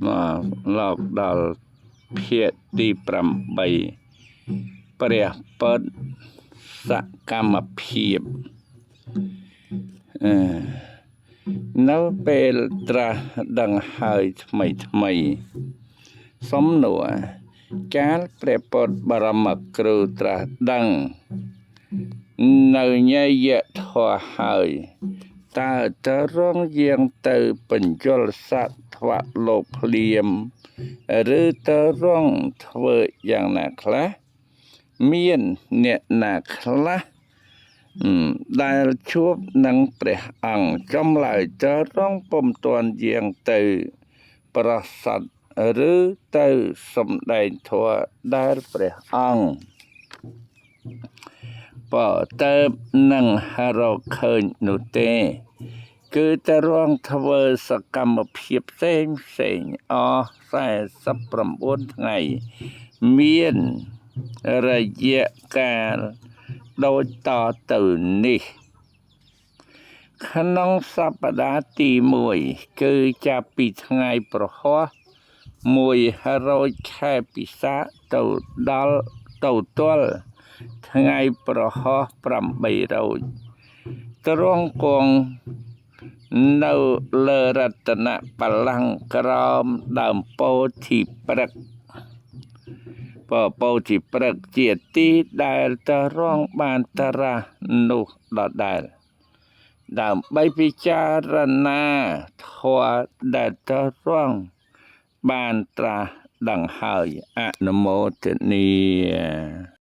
មកលោកដល់ភាគទី8ព្រះពុទ្ធសកម្មភាពនៅពេលត្រាស់ដឹងហើយថ្មីសំណួរកាលព្រះពុទ្ធបរមគ្រូត្រាស់ដឹងនៅញយធម៌ហើយតើទៅរងយាងទៅបញ្យលសត្វលោកភ្លាមឬទៅរងធ្វើយ៉ាងណាខ្លះមានអ្នកណាខ្លះដែលជួបនឹងព្រះអង្គចំឡើយទៅរងពុំទាន់យាងទៅប្រសាទឬទៅសំដែងធម៌ដែលព្រះអង្គបើទៅនឹងរកឃើញនោះទេគឺតែរងធ្វើសកម្មភាពផ្សេងអស់49ថ្ងៃមានរយៈកាលដូចតទៅនេះក្នុងសប្តាហ៍ទី1គឺចាប់ពីថ្ងៃប្រហោះ100ខែពិសាទៅដល់ទៅទល់ថ្ងៃប្រហោះ800ទ្រង់គង់នៅលើរតនបល្ល័ង្កក្រោមដើមពោធិព្រឹក្សពោធិព្រឹក្សជាទីដែលទៅរងបានតារានោះដដែលដើម្បីពិចារណាធម៌ដែលទៅរងបានត្រាស់ដឹងហើយអនុមោទនា